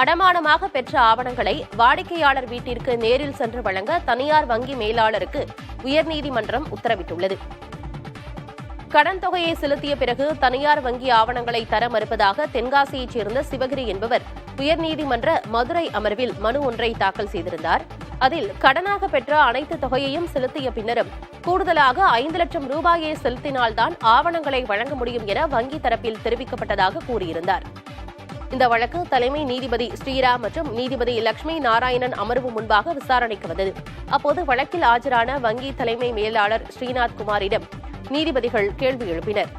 அடமானமாக பெற்ற ஆவணங்களை வாடிக்கையாளர் வீட்டிற்கு நேரில் சென்று வழங்க தனியார் வங்கி மேலாளருக்கு உயர்நீதிமன்றம் உத்தரவிட்டுள்ளது. கடன் தொகையை செலுத்திய பிறகு தனியார் வங்கி ஆவணங்களை தர மறுப்பதாக தென்காசியைச் சேர்ந்த சிவகிரி என்பவர் உயர்நீதிமன்ற மதுரை அமர்வில் மனு ஒன்றை தாக்கல் செய்திருந்தார். அதில் கடனாக பெற்ற அனைத்து தொகையையும் செலுத்திய பின்னரும் கூடுதலாக 5 லட்சம் ரூபாயை செலுத்தினால்தான் ஆவணங்களை வழங்க முடியும் என வங்கி தரப்பில் தெரிவிக்கப்பட்டதாக கூறியிருந்தார். இந்த வழக்கு தலைமை நீதிபதி ஸ்ரீராம் மற்றும் நீதிபதி லட்சுமி நாராயணன் அமர்வு முன்பாக விசாரணைக்கு வந்தது. அப்போது வழக்கில் ஆஜரான வங்கி தலைமை மேலாளர் ஸ்ரீநாத் குமாரிடம் நீதிபதிகள் கேள்வி எழுப்பினர்.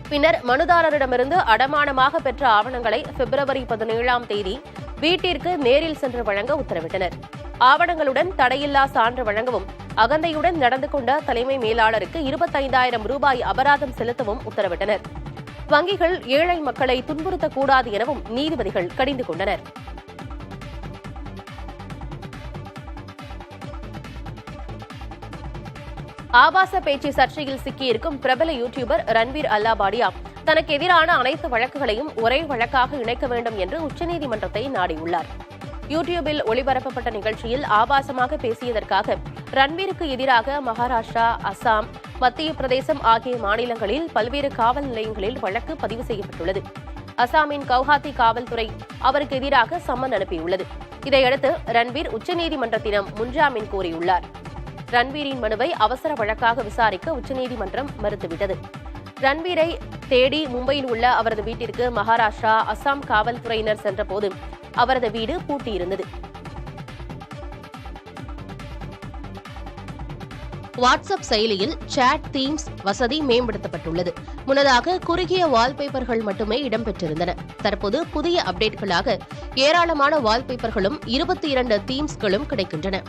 பின்னர் மனுதாரரிடமிருந்து அடமானமாக பெற்ற ஆவணங்களை பிப்ரவரி 17ஆம் தேதி வீட்டிற்கு நேரில் சென்று வழங்க உத்தரவிட்டனர். ஆவணங்களுடன் தடையில்லா சான்று வழங்கவும் அகந்தையுடன் நடந்து கொண்ட தலைமை மேலாளருக்கு 25,000 ரூபாய் அபராதம் செலுத்தவும் உத்தரவிட்டனர். வங்கிகள் ஏழை மக்களை துன்புறுத்தக்கூடாது எனவும் நீதிபதிகள் கடிந்து கொண்டனர். ஆபாச பேச்சு சர்ச்சையில் சிக்கியிருக்கும் பிரபல யூடியூபர் ரன்வீர் அல்லாபாடியா தனக்கு எதிரான அனைத்து வழக்குகளையும் ஒரே வழக்காக இணைக்க வேண்டும் என்று உச்சநீதிமன்றத்தை நாடியுள்ளார். யூடியூபில் ஒளிபரப்பப்பட்ட நிகழ்ச்சியில் ஆபாசமாக பேசியதற்காக ரன்வீருக்கு எதிராக மகாராஷ்டிரா, அசாம், மத்திய பிரதேசம் ஆகிய மாநிலங்களில் பல்வேறு காவல் நிலையங்களில் வழக்கு பதிவு செய்யப்பட்டுள்ளது. அசாமின் கவுஹாத்தி காவல்துறை அவருக்கு எதிராக சம்மன் அனுப்பியுள்ளது. இதையடுத்து ரன்வீர் உச்சநீதிமன்றத்திடம் முன்ஜாமீன் கோரியுள்ளார். ரன்வீரின் மனுவை அவசர வழக்காக விசாரிக்க உச்சநீதிமன்றம் மறுத்துவிட்டது. ரன்வீரை தேடி மும்பையில் உள்ள அவரது வீட்டிற்கு மகாராஷ்டிரா, அசாம் காவல்துறையினர் சென்றபோது அவரது வீடு பூட்டியிருந்தது. வாட்ஸ்அப் செயலியில் சாட் தீம்ஸ் வசதி மேம்படுத்தப்பட்டுள்ளது. முன்னதாக குறுகிய வால்பேப்பர்கள் மட்டுமே இடம்பெற்றிருந்தன. தற்போது புதிய அப்டேட்களாக ஏராளமான வால்பேப்பர்களும் 22 தீம்ஸ்களும் கிடைக்கின்றன.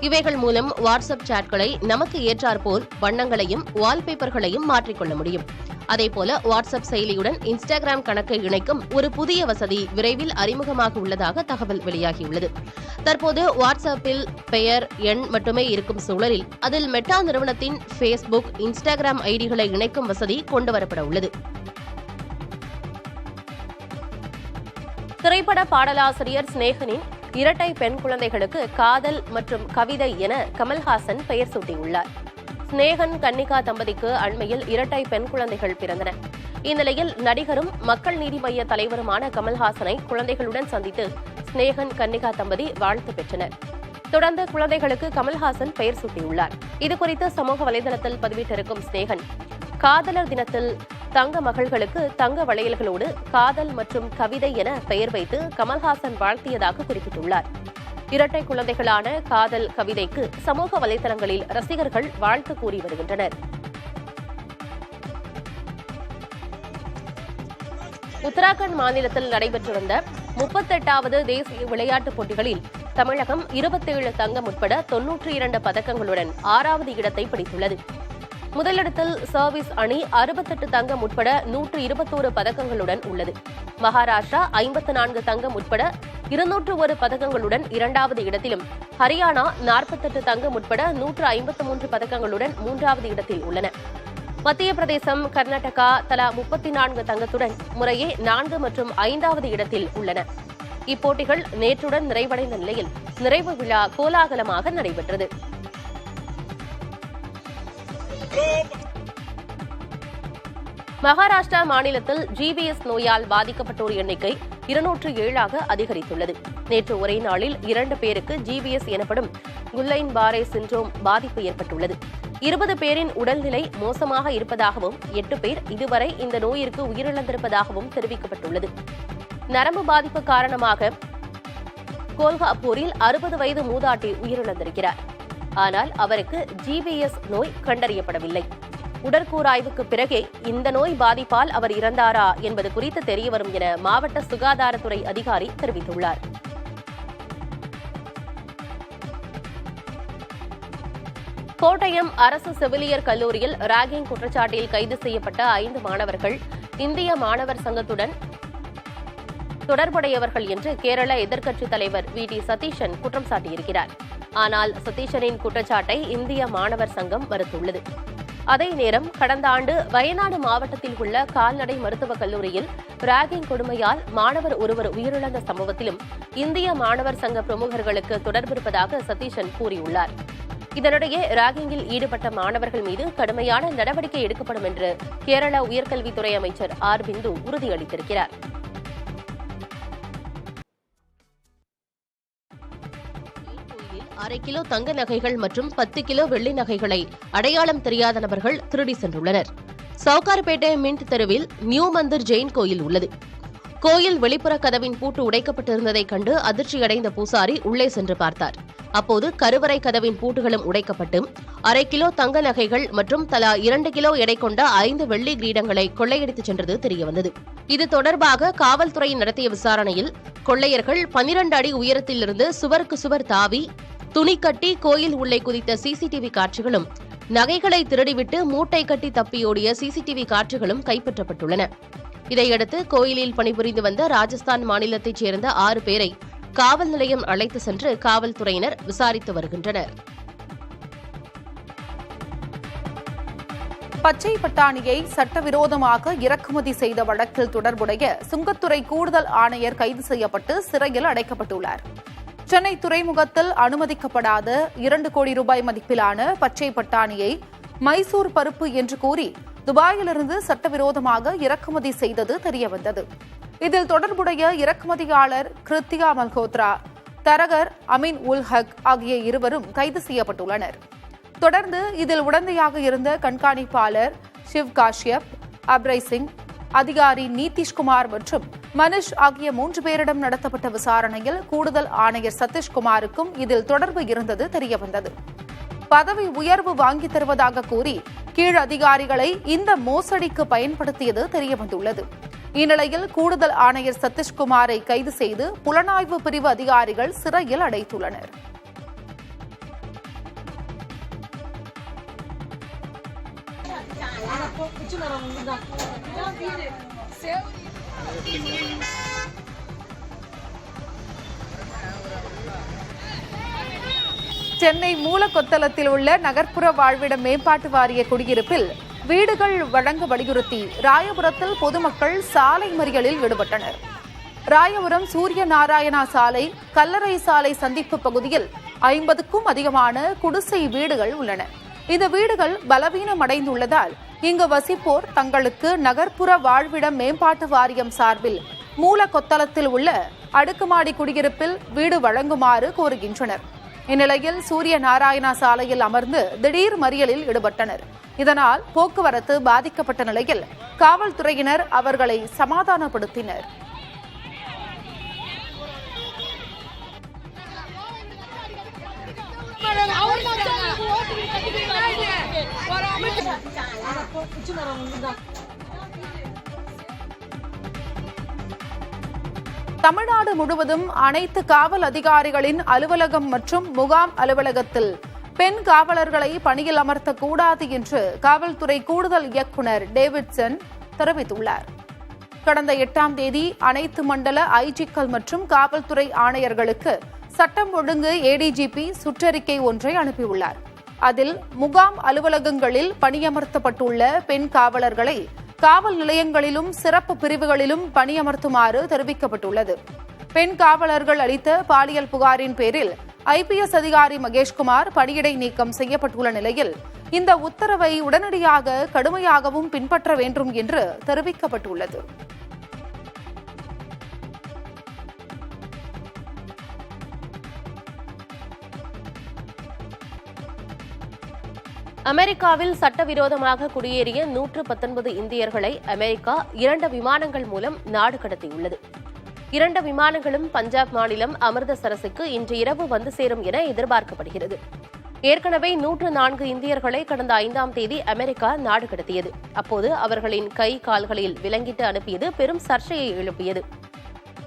இவைகள் மூலம் வாட்ஸ்அப் சாட்களை நமக்கு ஏற்றாற்போல் வண்ணங்களையும் வால்பேப்பர்களையும் மாற்றிக்கொள்ள முடியும். அதேபோல வாட்ஸ்அப் செயலியுடன் இன்ஸ்டாகிராம் கணக்கை இணைக்கும் ஒரு புதிய வசதி விரைவில் அறிமுகமாக உள்ளதாக தகவல் வெளியாகியுள்ளது. தற்போது வாட்ஸ்அப்பில் பெயர், எண் மட்டுமே இருக்கும் சூழலில் அதில் மெட்டா நிறுவனத்தின் ஃபேஸ்புக், இன்ஸ்டாகிராம் ஐடிகளை இணைக்கும் வசதி கொண்டுவரப்பட உள்ளது. திரைப்பட பாடலாசிரியர் ஸ்நேகனின் இரட்டை பெண் குழந்தைகளுக்கு காதல் மற்றும் கவிதை என கமல்ஹாசன் பெயர் சூட்டியுள்ளார். ஸ்நேகன், கன்னிகா தம்பதிக்கு அண்மையில் இரட்டை பெண் குழந்தைகள் பிறந்தன. இந்நிலையில் நடிகரும் மக்கள் நீதி மய்ய தலைவருமான கமல்ஹாசனை குழந்தைகளுடன் சந்தித்து ஸ்நேகன், கன்னிகா தம்பதி வாழ்த்து பெற்றனர். தொடர்ந்து குழந்தைகளுக்கு கமல்ஹாசன் பெயர் சூட்டியுள்ளார். இதுகுறித்து சமூக வலைதளத்தில் பதிவிட்டிருக்கும் ஸ்நேகன், காதலர் தினத்தில் தங்க மகள்களுக்கு தங்க வளையல்களோடு காதல் மற்றும் கவிதை என பெயர் வைத்து கமல்ஹாசன் வாழ்த்தியதாக குறிப்பிட்டுள்ளார். இரட்டை குழந்தைகளான காதல், கவிதைக்கு சமூக வலைதளங்களில் ரசிகர்கள் வாழ்த்து கூறி வருகின்றனர். உத்தராகண்ட் மாநிலத்தில் நடைபெற்று வந்த 38வது தேசிய விளையாட்டுப் போட்டிகளில் தமிழகம் 27 தங்கம் உட்பட 92 பதக்கங்களுடன் 6வது இடத்தை பிடித்துள்ளது. முதலிடத்தில் சர்வீஸ் அணி 68 தங்கம் உட்பட 121 பதக்கங்களுடன் உள்ளது. மகாராஷ்டிரா 54 தங்கம் உட்பட 201 பதக்கங்களுடன் 2வது இடத்திலும், ஹரியானா 48 தங்கம் உட்பட 153 பதக்கங்களுடன் 3வது இடத்தில் உள்ளன. மத்திய பிரதேசம், கர்நாடகா தலா 34 தங்கத்துடன் முறையே 4 மற்றும் 5வது இடத்தில் உள்ளன. இப்போட்டிகள் நேற்றுடன் நிறைவடைந்த நிலையில் நிறைவு விழா கோலாகலமாக நடைபெற்றது. மகாராஷ்டிரா மாநிலத்தில் ஜிபிஎஸ் நோயால் பாதிக்கப்பட்டோர் எண்ணிக்கை 207ஆக அதிகரித்துள்ளது. நேற்று ஒரே நாளில் 2 பேருக்கு ஜிபிஎஸ் எனப்படும் குல்லைன் பாரே சிண்ட்ரோம் பாதிப்பு ஏற்பட்டுள்ளது. 20 பேரின் உடல்நிலை மோசமாக இருப்பதாகவும் 8 பேர் இதுவரை இந்த நோயிற்கு உயிரிழந்திருப்பதாகவும் தெரிவிக்கப்பட்டுள்ளது. நரம்பு பாதிப்பு காரணமாக கோல்ஹாப்பூரில் 60 வயது மூதாட்டி உயிரிழந்திருக்கிறார். ஆனால் அவருக்கு ஜிபிஎஸ் நோய் கண்டறியப்படவில்லை. உடற்கூறாய்வுக்கு பிறகே இந்த நோய் பாதிப்பால் அவர் இறந்தாரா என்பது குறித்து தெரியவரும் என மாவட்ட சுகாதாரத்துறை அதிகாரி தெரிவித்துள்ளார். கோட்டயம் அரசு செவிலியர் கல்லூரியில் ராகிங் குற்றச்சாட்டில் கைது செய்யப்பட்ட 5 மாணவர்கள் இந்திய மாணவர் சங்கத்துடன் தொடர்புடையவர்கள் என்று கேரள எதிர்க்கட்சித் தலைவர் வி.டி. சதீஷன் குற்றம் சாட்டியிருக்கிறார். ஆனால் சதீஷனின் குற்றச்சாட்டை இந்திய மாணவர் சங்கம் மறுத்துள்ளது. அதே நேரம் கடந்த ஆண்டு வயநாடு மாவட்டத்தில் உள்ள கால்நடை மருத்துவக் கல்லூரியில் ராகிங் கொடுமையால் மாணவர் ஒருவர் உயிரிழந்த சம்பவத்திலும் இந்திய மாணவர் சங்க பிரமுகர்களுக்கு தொடர்பிருப்பதாக சதீஷன் கூறியுள்ளார். இதனிடையே ராகிங்கில் ஈடுபட்ட மாணவர்கள் மீது கடுமையான நடவடிக்கை எடுக்கப்படும் என்று கேரள உயர்கல்வித்துறை அமைச்சர் ஆர் பிந்து உறுதியளித்திருக்கிறார். அரை கிலோ தங்க நகைகள் மற்றும் 10 கிலோ வெள்ளி நகைகளை அடையாளம் தெரியாத நபர்கள் திருடி சென்றுள்ளனர். சவுகார்பேட்டை மின்ட் தெருவில் நியூ மந்திர் ஜெயின் கோயில் உள்ளது. கோயில் வெளிப்புற கதவின் பூட்டு உடைக்கப்பட்டிருந்ததைக் கண்டு அதிர்ச்சியடைந்த பூசாரி உள்ளே சென்று பார்த்தார். அப்போது கருவறை கதவின் பூட்டுகளும் உடைக்கப்பட்டு அரை கிலோ தங்க நகைகள் மற்றும் தலா 2 கிலோ எடை கொண்ட 5 வெள்ளி கிரீடங்களை கொள்ளையடித்துச் சென்றது தெரியவந்தது. இது தொடர்பாக காவல்துறை நடத்திய விசாரணையில் கொள்ளையர்கள் 12 அடி உயரத்திலிருந்து சுவருக்கு சுவர் தாவி துணி கட்டி கோயில் உள்ளே குதித்த சிசிடிவி காட்சிகளும், நகைகளை திருடிவிட்டு மூட்டை கட்டி தப்பியோடிய சிசிடிவி காட்சிகளும் கைப்பற்றப்பட்டுள்ளன. இதையடுத்து கோயிலில் பணிபுரிந்து வந்த ராஜஸ்தான் மாநிலத்தைச் சேர்ந்த 6 பேரை காவல் நிலையம் அழைத்து சென்று காவல்துறையினர் விசாரித்து வருகின்றனர். பச்சை பட்டாணியை சட்டவிரோதமாக இறக்குமதி செய்த வழக்கில் தொடர்புடைய சுங்கத்துறை கூடுதல் ஆணையர் கைது செய்யப்பட்டு சிறையில் அடைக்கப்பட்டுள்ளார். சென்னை துறைமுகத்தில் அனுமதிக்கப்படாத 2 கோடி ரூபாய் மதிப்பிலான பச்சை பட்டாணியை மைசூர் பருப்பு என்று கூறி துபாயிலிருந்து சட்டவிரோதமாக இறக்குமதி செய்தது தெரியவந்தது. இதில் தொடர்புடைய இறக்குமதியாளர் கிருத்திகா மல்ஹோத்ரா, தரகர் அமீன் உல் ஹக் ஆகிய இருவரும் கைது செய்யப்பட்டுள்ளனர். தொடர்ந்து இதில் உடந்தையாக இருந்த கண்காணிப்பாளர் ஷிவ் காஷ்யப், அப்ரை சிங், அதிகாரி நீதிஷ்குமார் மற்றும் மனிஷ் ஆகிய 3 பேரிடம் நடத்தப்பட்ட விசாரணையில் கூடுதல் ஆணையர் சதீஷ்குமாருக்கும் இதில் தொடர்பு இருந்தது தெரியவந்தது. பதவி உயர்வு வாங்கித் தருவதாக கூறி கீழ் அதிகாரிகளை இந்த மோசடிக்கு பயன்படுத்தியது தெரியவந்துள்ளது. இந்நிலையில் கூடுதல் ஆணையர் சதீஷ்குமாரை கைது செய்து புலனாய்வு பிரிவு அதிகாரிகள் சிறையில் அடைத்துள்ளனர். சென்னை மூலக்கொத்தளத்தில் உள்ள நகர்ப்புற வாழ்விட மேம்பாட்டு வாரிய குடியிருப்பில் வீடுகள் வழங்க வலியுறுத்தி ராயபுரத்தில் பொதுமக்கள் சாலை மறியலில் ஈடுபட்டனர். ராயபுரம் சூரிய நாராயணா சாலை, கல்லறை சாலை சந்திப்பு பகுதியில் 50க்கும் அதிகமான குடிசை வீடுகள் உள்ளன. இந்த வீடுகள் பலவீனமடைந்துள்ளதால் இங்கு வசிப்போர் தங்களுக்கு நகர்ப்புற வாழ்விட மேம்பாட்டு வாரியம் சார்பில் மூலக்கொத்தளத்தில் உள்ள அடுக்குமாடி குடியிருப்பில் வீடு வழங்குமாறு கோருகின்றனர். இந்நிலையில் சூரிய நாராயணா சாலையில் அமர்ந்து திடீர் மறியலில் ஈடுபட்டனர். இதனால் போக்குவரத்து பாதிக்கப்பட்ட நிலையில் காவல்துறையினர் அவர்களை சமாதானப்படுத்தினர். தமிழ்நாடு முழுவதும் அனைத்து காவல் அதிகாரிகளின் அலுவலகம் மற்றும் முகாம் அலுவலகத்தில் பெண் காவலர்களை பணியில் அமர்த்தக்கூடாது என்று காவல்துறை கூடுதல் இயக்குநர் டேவிட்சன் தெரிவித்துள்ளார். கடந்த 8ஆம் தேதி அனைத்து மண்டல ஐஜிக்கள் மற்றும் காவல்துறை ஆணையர்களுக்கு சட்டம் ஒழுங்கு ஏடிஜிபி சுற்றறிக்கை ஒன்றை அனுப்பியுள்ளார். அதில் முகாம் அலுவலகங்களில் பணியமர்த்தப்பட்டுள்ள பெண் காவலர்களை காவல் நிலையங்களிலும் சிறப்பு பிரிவுகளிலும் பணியமர்த்துமாறு தெரிவிக்கப்பட்டுள்ளது. பெண் காவலர்கள் அளித்த பாலியல் புகாரின் பேரில் ஐபிஎஸ் அதிகாரி மகேஷ்குமார் பணியிடை நீக்கம் செய்யப்பட்டுள்ள நிலையில் இந்த உத்தரவை உடனடியாக கடுமையாகவும் பின்பற்ற வேண்டும் என்று தெரிவிக்கப்பட்டுள்ளது. அமெரிக்காவில் சட்டவிரோதமாக குடியேறிய 119 இந்தியர்களை அமெரிக்கா 2 விமானங்கள் மூலம் நாடு கடத்தியுள்ளது. 2 விமானங்களும் பஞ்சாப் மாநிலம் அமிர்தசரஸுக்கு இன்று இரவு வந்து சேரும் என எதிர்பார்க்கப்படுகிறது. ஏற்கனவே 104 இந்தியர்களை கடந்த 5ஆம் தேதி அமெரிக்கா நாடு கடத்தியது. அப்போது அவர்களின் கை கால்களில் விலங்கிட்டு அனுப்பியது பெரும் சர்ச்சையை எழுப்பியது.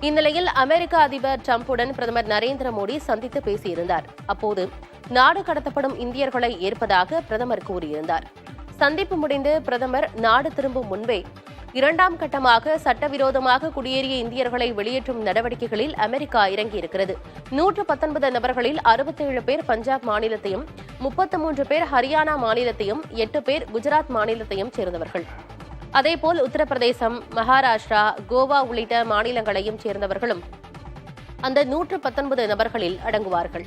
இந்நிலையில் அமெரிக்க அதிபர் டிரம்புடன் பிரதமர் நரேந்திர மோடி சந்தித்து பேசியிருந்தார். அப்போது நாடு கடத்தப்படும் இந்தியர்களை ஏற்பதாக பிரதமர் கூறியிருந்தார். சந்திப்பு முடிந்து பிரதமர் நாடு திரும்பும் முன்பே இரண்டாம் கட்டமாக சட்டவிரோதமாக குடியேறிய இந்தியர்களை வெளியேற்றும் நடவடிக்கைகளில் அமெரிக்கா இறங்கியிருக்கிறது. 119 நபர்களில் 67 பேர் பஞ்சாப் மாநிலத்தையும், 33 பேர் ஹரியானா மாநிலத்தையும், 8 பேர் குஜராத் மாநிலத்தையும் சேர்ந்தவர்கள். அதேபோல் உத்தரப்பிரதேசம், மகாராஷ்டிரா, கோவா உள்ளிட்ட மாநிலங்களையும் சேர்ந்தவர்களும் அந்த 119 நபர்களில் அடங்குவார்கள்.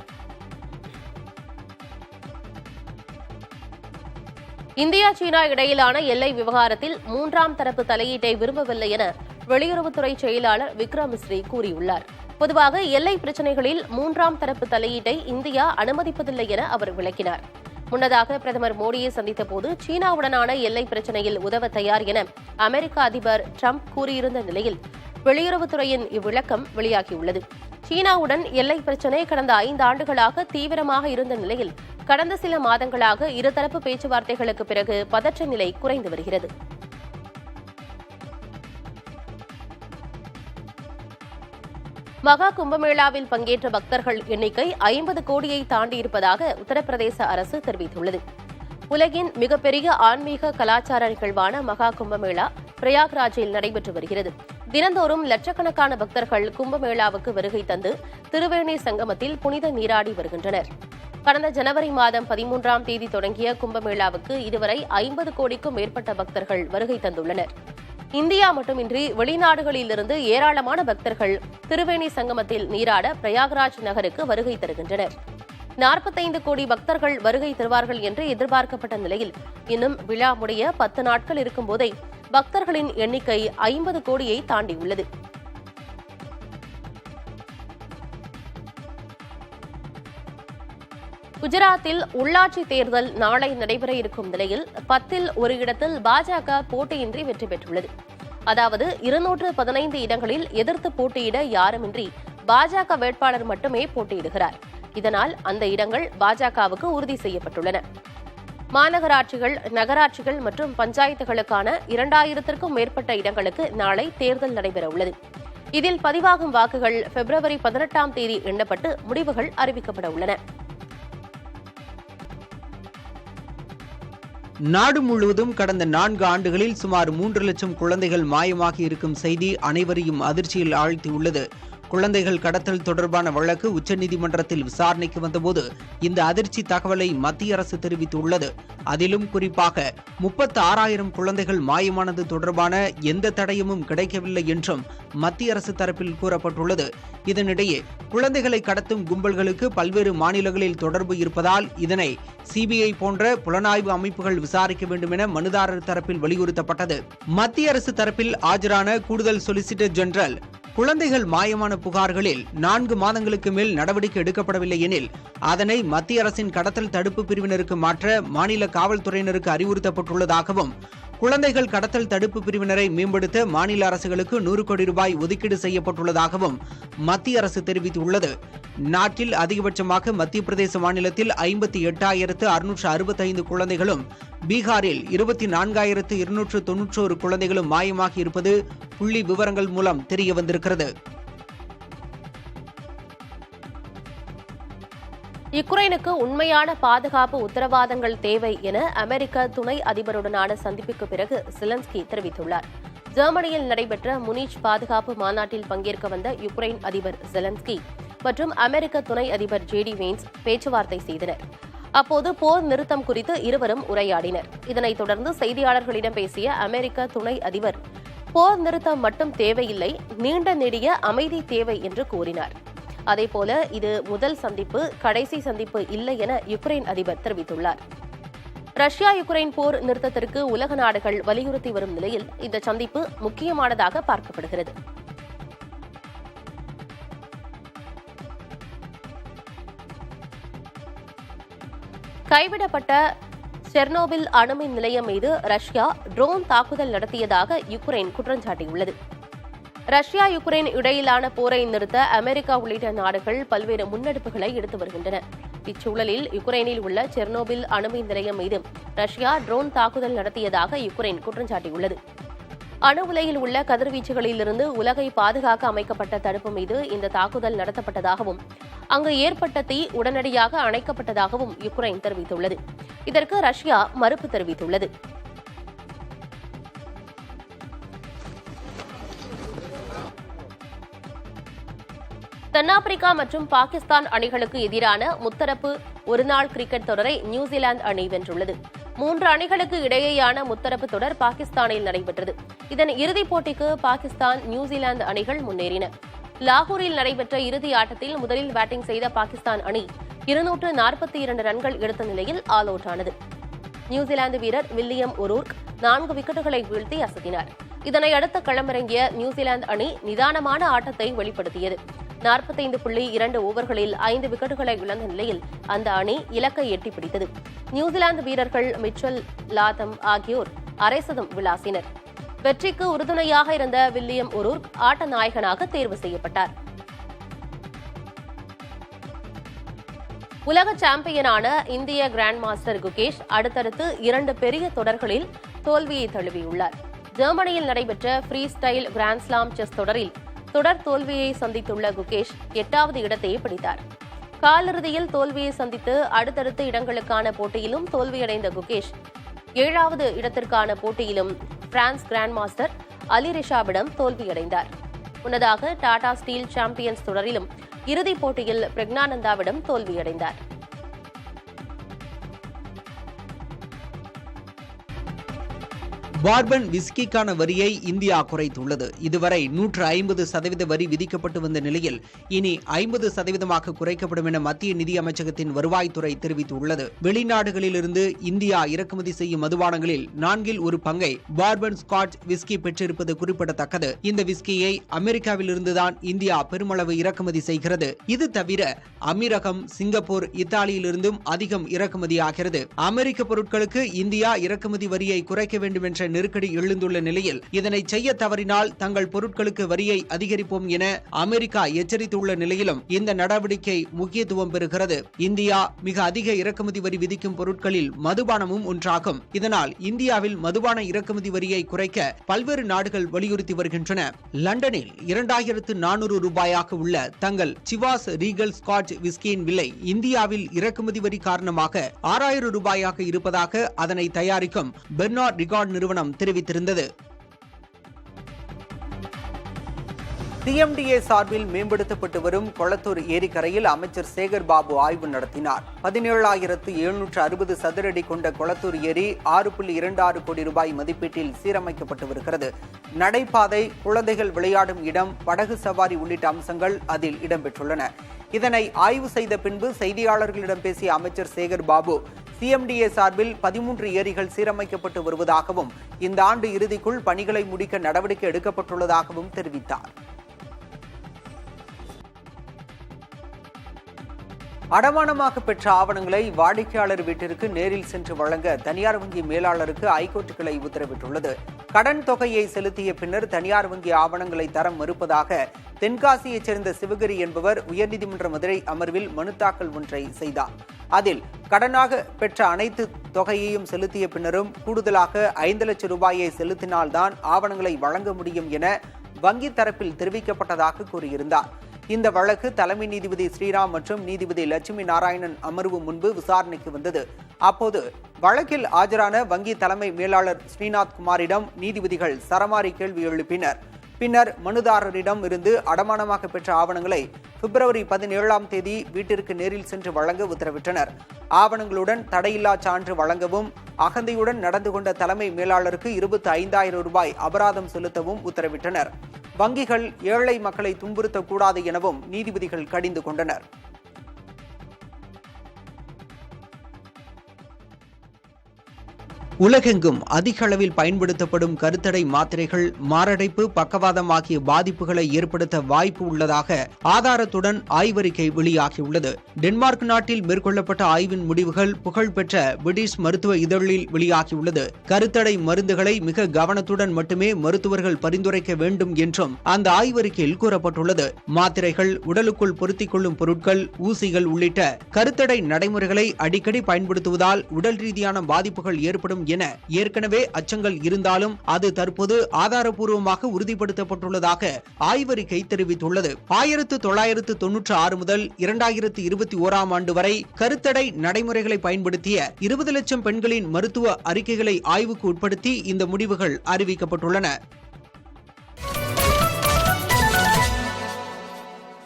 இந்தியா சீனா இடையிலான எல்லை விவகாரத்தில் மூன்றாம் தரப்பு தலையீட்டை விரும்பவில்லை என வெளியுறவுத்துறை செயலாளர் விக்ரம் மிஸ்ரி கூறியுள்ளார். பொதுவாக எல்லை பிரச்சினைகளில் மூன்றாம் தரப்பு தலையீட்டை இந்தியா அனுமதிப்பதில்லை என அவர் விளக்கினார். முன்னதாக பிரதமர் மோடியை சந்தித்தபோது சீனாவுடனான எல்லை பிரச்சினையில் உதவ தயார் என அமெரிக்க அதிபர் டிரம்ப் கூறியிருந்த நிலையில் வெளியுறவுத்துறையின் இவ்விளக்கம் வெளியாகியுள்ளது. சீனாவுடன் எல்லை பிரச்சினை கடந்த 5 ஆண்டுகளாக தீவிரமாக இருந்த நிலையில் கடந்த சில மாதங்களாக இருதரப்பு பேச்சுவார்த்தைகளுக்கு பிறகு பதற்ற நிலை குறைந்து வருகிறது. மகா கும்பமேளாவில் பங்கேற்ற பக்தர்கள் எண்ணிக்கை 50 கோடியை தாண்டியிருப்பதாக உத்தரப்பிரதேச அரசு தெரிவித்துள்ளது. உலகின் மிகப்பெரிய ஆன்மீக கலாச்சார நிகழ்வான மகா கும்பமேளா பிரயாக்ராஜில் நடைபெற்று வருகிறது. தினந்தோறும் லட்சக்கணக்கான பக்தர்கள் கும்பமேளாவுக்கு வருகை தந்து திருவேணி சங்கமத்தில் புனித நீராடி வருகின்றனர். கடந்த ஜனவரி மாதம் 13ஆம் தேதி தொடங்கிய கும்பமேளாவுக்கு இதுவரை 50 கோடிக்கும் மேற்பட்ட பக்தர்கள் வருகை தந்துள்ளனர். இந்தியா மட்டுமின்றி வெளிநாடுகளிலிருந்து ஏராளமான பக்தர்கள் திருவேணி சங்கமத்தில் நீராட பிரயாக்ராஜ் நகருக்கு வருகை தருகின்றனர். 45 கோடி பக்தர்கள் வருகை தருவார்கள் என்று எதிர்பார்க்கப்பட்ட நிலையில் இன்னும் விழா முடிய 10 நாட்கள் இருக்கும்போதே பக்தர்களின் எண்ணிக்கை 50 கோடியை தாண்டியுள்ளது. குஜராத்தில் உள்ளாட்சி தேர்தல் நாளை நடைபெற இருக்கும் நிலையில் 10ல் ஒரு இடத்தில் பாஜக போட்டியின்றி வெற்றி பெற்றுள்ளது. அதாவது 215 இடங்களில் எதிர்த்து போட்டியிட யாருமின்றி பாஜக வேட்பாளர் மட்டுமே போட்டியிடுகிறார். இதனால் அந்த இடங்கள் பாஜகவுக்கு உறுதி செய்யப்பட்டுள்ளன. மாநகராட்சிகள், நகராட்சிகள் மற்றும் பஞ்சாயத்துகளுக்கான 2000த்திற்கும் மேற்பட்ட இடங்களுக்கு நாளை தேர்தல் நடைபெறவுள்ளது. இதில் பதிவாகும் வாக்குகள் பிப்ரவரி 18ஆம் தேதி எண்ணப்பட்டு முடிவுகள் அறிவிக்கப்பட உள்ளன. நாடு முழுவதும் கடந்த 4 ஆண்டுகளில் சுமார் 3 லட்சம் குழந்தைகள் மாயமாகி இருக்கும் செய்தி அனைவரையும் அதிர்ச்சியில் ஆழ்த்தியுள்ளது. குழந்தைகள் கடத்தல் தொடர்பான வழக்கு உச்சநீதிமன்றத்தில் விசாரணைக்கு வந்தபோது இந்த அதிர்ச்சி தகவலை மத்திய அரசு தெரிவித்துள்ளது. அதிலும் குறிப்பாக 36,000 குழந்தைகள் மாயமானது தொடர்பான எந்த தடயமும் கிடைக்கவில்லை என்றும் மத்திய அரசு தரப்பில் கூறப்பட்டுள்ளது. இதனிடையே குழந்தைகளை கடத்தும் கும்பல்களுக்கு பல்வேறு மாநிலங்களில் தொடர்பு இருப்பதால் இதனை சிபிஐ போன்ற புலனாய்வு அமைப்புகள் விசாரிக்க வேண்டும் என மனுதாரர் தரப்பில் வலியுறுத்தப்பட்டது. மத்திய அரசு தரப்பில் ஆஜரான கூடுதல் சொலிசிட்டர் ஜெனரல் குழந்தைகள் மாயமான புகார்களில் 4 மாதங்களுக்கு மேல் நடவடிக்கை எடுக்கப்படவில்லை எனில் அதனை மத்திய அரசின் கடத்தல் தடுப்பு பிரிவினருக்கு மாற்ற மாநில காவல்துறையினருக்கு அறிவுறுத்தப்பட்டுள்ளதாகவும், குழந்தைகள் கடத்தல் தடுப்பு பிரிவினரை மேம்படுத்த மாநில அரசுகளுக்கு 100 கோடி ரூபாய் ஒதுக்கீடு செய்யப்பட்டுள்ளதாகவும் மத்திய அரசு தெரிவித்துள்ளது. நாட்டில் அதிகபட்சமாக மத்திய பிரதேச மாநிலத்தில் 58,665 குழந்தைகளும், பீகாரில் 24,291 குழந்தைகளும் மாயமாகி இருப்பது புள்ளி விவரங்கள் மூலம் தெரிய வந்திருக்கிறது. யுக்ரைனுக்கு உண்மையான பாதுகாப்பு உத்தரவாதங்கள் தேவை என அமெரிக்க துணை அதிபருடனான சந்திப்புக்கு பிறகு செலன்ஸ்கி தெரிவித்துள்ளார். ஜெர்மனியில் நடைபெற்ற முனிச் பாதுகாப்பு மாநாட்டில் பங்கேற்க வந்த யுக்ரைன் அதிபர் செலன்ஸ்கி மற்றும் அமெரிக்க துணை அதிபர் ஜேடி வேன்ஸ் பேச்சுவார்த்தை செய்தனர். அப்போது போர் நிறுத்தம் குறித்து இருவரும் உரையாடினர். இதனைத் தொடர்ந்து செய்தியாளர்களிடம் பேசிய அமெரிக்க துணை அதிபர் போர் நிறுத்தம் மட்டும் தேவையில்லை, நீண்ட நெடிய அமைதி தேவை என்று கூறினார். அதேபோல இது முதல் சந்திப்பு, கடைசி சந்திப்பு இல்லை என யுக்ரைன் அதிபர் தெரிவித்துள்ளார். ரஷ்யா யுக்ரைன் போர் நிறுத்தத்திற்கு உலக நாடுகள் வலியுறுத்தி வரும் நிலையில் இந்த சந்திப்பு முக்கியமானதாக பார்க்கப்படுகிறது. கைவிடப்பட்ட செர்னோபில் அணுமின் நிலையம் மீது ரஷ்யா ட்ரோன் தாக்குதல் நடத்தியதாக யுக்ரைன் குற்றம் சாட்டியுள்ளது. ரஷ்யா யுக்ரைன் இடையிலான போரை நிறுத்த அமெரிக்கா உள்ளிட்ட நாடுகள் பல்வேறு முன்னெடுப்புகளை எடுத்து வருகின்றன. இச்சூழலில் யுக்ரைனில் உள்ள செர்னோபில் அணுமின் நிலையம் மீது ரஷ்யா ட்ரோன் தாக்குதல் நடத்தியதாக யுக்ரைன் குற்றம் சாட்டியுள்ளது. அணு உலையில் உள்ள கதிர்வீச்சுகளிலிருந்து உலகை பாதுகாக்க அமைக்கப்பட்ட தடுப்பு மீது இந்த தாக்குதல் நடத்தப்பட்டதாகவும், அங்கு ஏற்பட்ட தீ உடனடியாக அணைக்கப்பட்டதாகவும் யுக்ரைன் தெரிவித்துள்ளது. இதற்கு ரஷ்யா மறுப்பு தெரிவித்துள்ளது. தென்னாப்பிரிக்கா மற்றும் பாகிஸ்தான் அணிகளுக்கு எதிரான முத்தரப்பு ஒருநாள் கிரிக்கெட் தொடரை நியூசிலாந்து அணி வென்றுள்ளது. 3 அணிகளுக்கு இடையேயான முத்தரப்பு தொடர் பாகிஸ்தானில் நடைபெற்றது. இதன் இறுதிப் போட்டிக்கு பாகிஸ்தான், நியூசிலாந்து அணிகள் முன்னேறின. லாகூரில் நடைபெற்ற இறுதி ஆட்டத்தில் முதலில் பேட்டிங் செய்த பாகிஸ்தான் அணி 242 ரன்கள் எடுத்த நிலையில் ஆல் அவுட் ஆனது. நியூசிலாந்து வீரர் வில்லியம் ஒரூர்க் 4 விக்கெட்டுகளை வீழ்த்தி அசத்தினார். இதனையடுத்து களமிறங்கிய நியூசிலாந்து அணி நிதானமான ஆட்டத்தை வெளிப்படுத்தியது. 45.2 ஓவர்களில் 5 விக்கெட்டுகளை இழந்த நிலையில் அந்த அணி இலக்கை எட்டி பிடித்தது. நியூசிலாந்து வீரர்கள் மிச்சல் லாதம் ஆகியோர் அரை சதம் விளாசினர். வெற்றிக்கு உறுதுணையாக இருந்த வில்லியம் ஒரூர்க் ஆட்ட நாயகனாக தேர்வு செய்யப்பட்டார். உலக சாம்பியனான இந்திய கிராண்ட் மாஸ்டர் குகேஷ் அடுத்தடுத்து 2 பெரிய தொடர்களில் தோல்வியை தழுவியுள்ளார். ஜெர்மனியில் நடைபெற்ற ஃப்ரீ ஸ்டைல் கிராண்ட்ஸ்லாம் செஸ் தொடரில் தொடர் தோல்வியை சந்தித்துள்ள குகேஷ் 8வது இடத்தையே பிடித்தார். காலிறுதியில் தோல்வியை சந்தித்து அடுத்தடுத்த இடங்களுக்கான போட்டியிலும் தோல்வியடைந்த குகேஷ் 7வது இடத்திற்கான போட்டியிலும் பிரான்ஸ் கிராண்ட் மாஸ்டர் அலி ரிஷாபிடம் தோல்வியடைந்தார். முன்னதாக டாடா ஸ்டீல் சாம்பியன்ஸ் தொடரிலும் இறுதிப் போட்டியில் பிரக்னானந்தாவிடம் தோல்வியடைந்தார். பார்பன் விஸ்கிக்கான வரியை இந்தியா குறைத்துள்ளது. இதுவரை 150% வரி விதிக்கப்பட்டு வந்த நிலையில் இனி 50% குறைக்கப்படும் என மத்திய நிதி அமைச்சகத்தின் வருவாய்த்துறை தெரிவித்துள்ளது. வெளிநாடுகளிலிருந்து இந்தியா இறக்குமதி செய்யும் மதுபானங்களில் 1/4 பங்கை பார்பன் ஸ்காட்ச் விஸ்கி பெற்றிருப்பது குறிப்பிடத்தக்கது. இந்த விஸ்கியை அமெரிக்காவிலிருந்துதான் இந்தியா பெருமளவு இறக்குமதி செய்கிறது. இது தவிர அமீரகம், சிங்கப்பூர், இத்தாலியிலிருந்தும் அதிகம் இறக்குமதியாகிறது. அமெரிக்க பொருட்களுக்கு இந்தியா இறக்குமதி வரியை குறைக்க வேண்டும் என்ற நெருக்கடி எழுந்துள்ள நிலையில் இதனை செய்ய தவறினால் தங்கள் பொருட்களுக்கு வரியை அதிகரிப்போம் என அமெரிக்கா எச்சரித்துள்ள நிலையிலும் இந்த நடவடிக்கை முக்கியத்துவம் பெறுகிறது. இந்தியா மிக அதிக இறக்குமதி வரி விதிக்கும் பொருட்களில் மதுபானமும் ஒன்றாகும். இதனால் இந்தியாவில் மதுபான இறக்குமதி வரியை குறைக்க பல்வேறு நாடுகள் வலியுறுத்தி வருகின்றன. லண்டனில் 2400 ரூபாயாக உள்ள தங்கள் சிவாஸ் ரீகல் ஸ்காட்ச் விஸ்கியின் விலை இந்தியாவில் இறக்குமதி வரி காரணமாக 6000 ரூபாயாக இருப்பதாக அதனை தயாரிக்கும் பெர்னார்ட் ரிகார்ட் நிறுவனம் தெரிவித்திருந்தது. சிஎம்டிஏ சார்பில் மேம்படுத்தப்பட்டு வரும் கொளத்தூர் ஏரிக்கரையில் அமைச்சர் சேகர் பாபு ஆய்வு நடத்தினார். 17,760 சதுரடி கொண்ட கொளத்தூர் ஏரி 6.26 கோடி ரூபாய் மதிப்பீட்டில் சீரமைக்கப்பட்டு வருகிறது. நடைபாதை, குழந்தைகள் விளையாடும் இடம், படகு சவாரி உள்ளிட்ட அம்சங்கள் அதில் இடம்பெற்றுள்ளன. இதனை ஆய்வு செய்த பின்பு செய்தியாளர்களிடம் பேசிய அமைச்சர் சேகர் பாபு, சிஎம்டிஏ சார்பில் 13 ஏரிகள் சீரமைக்கப்பட்டு வருவதாகவும் இந்த ஆண்டு இறுதிக்குள் பணிகளை முடிக்க நடவடிக்கை எடுக்கப்பட்டுள்ளதாகவும் தெரிவித்தார். அடமானமாக பெற்ற ஆவணங்களை வாடிக்கையாளர் வீட்டிற்கு நேரில் சென்று வழங்க தனியார் வங்கி மேலாளருக்கு ஐகோர்ட் கிளை உத்தரவிட்டுள்ளது. கடன் தொகையை செலுத்திய பின்னர் தனியார் வங்கி ஆவணங்களை தர மறுப்பதாக தென்காசியைச் சேர்ந்த சிவகிரி என்பவர் உயர்நீதிமன்ற மதுரை அமர்வில் மனு தாக்கல் ஒன்றை செய்தார். அதில் கடனாக பெற்ற அனைத்து தொகையையும் செலுத்திய பின்னரும் கூடுதலாக 5 லட்சம் ரூபாயை செலுத்தினால்தான் ஆவணங்களை வழங்க முடியும் என வங்கி தரப்பில் தெரிவிக்கப்பட்டதாக கூறியிருந்தார். இந்த வழக்கு தலைமை நீதிபதி ஸ்ரீராம் மற்றும் நீதிபதி லட்சுமி நாராயணன் அமர்வு முன்பு விசாரணைக்கு வந்தது. அப்போது வழக்கில் ஆஜரான வங்கி தலைமை மேலாளர் ஸ்ரீநாத் குமாரிடம் நீதிபதிகள் சரமாரி கேள்வி எழுப்பினர். பின்னர் மனுதாரரிடம் இருந்து அடமானமாக பெற்ற ஆவணங்களை பிப்ரவரி 17ஆம் தேதி வீட்டிற்கு நேரில் சென்று வழங்க உத்தரவிட்டனர். ஆவணங்களுடன் தடையில்லா சான்று வழங்கவும், அகந்தையுடன் நடந்து கொண்ட தலைமை மேலாளருக்கு 25,000 ரூபாய் அபராதம் செலுத்தவும் உத்தரவிட்டனர். வங்கிகள் ஏழை மக்களை துன்புறுத்தக்கூடாது எனவும் நீதிபதிகள் கடிந்து கொண்டனர். உலகெங்கும் அதிக அளவில் பயன்படுத்தப்படும் கருத்தடை மாத்திரைகள் மாரடைப்பு, பக்கவாதம் ஆகிய பாதிப்புகளை ஏற்படுத்த வாய்ப்பு உள்ளதாக ஆதாரத்துடன் ஆய்வறிக்கை வெளியாகியுள்ளது. டென்மார்க் நாட்டில் மேற்கொள்ளப்பட்ட ஆய்வின் முடிவுகள் புகழ்பெற்ற பிரிட்டிஷ் மருத்துவ இதழில் வெளியாகியுள்ளது. கருத்தடை மருந்துகளை மிக கவனத்துடன் மட்டுமே மருத்துவர்கள் பரிந்துரைக்க வேண்டும் என்றும் அந்த ஆய்வறிக்கையில் கூறப்பட்டுள்ளது. மாத்திரைகள், உடலுக்குள் பொருத்திக் கொள்ளும் பொருட்கள், ஊசிகள் உள்ளிட்ட கருத்தடை நடைமுறைகளை அடிக்கடி பயன்படுத்துவதால் உடல் ரீதியான பாதிப்புகள் ஏற்படும் என ஏற்கனவே அச்சங்கள் இருந்தாலும் அது தற்போது ஆதாரப்பூர்வமாக உறுதிப்படுத்தப்பட்டுள்ளதாக ஆய்வறிக்கை தெரிவித்துள்ளது. 1996 முதல் 2021ஆம் ஆண்டு வரை கருத்தடை நடைமுறைகளை பயன்படுத்திய 20 லட்சம் பெண்களின் மருத்துவ அறிக்கைகளை ஆய்வுக்கு உட்படுத்தி இந்த முடிவுகள் அறிவிக்கப்பட்டுள்ளன.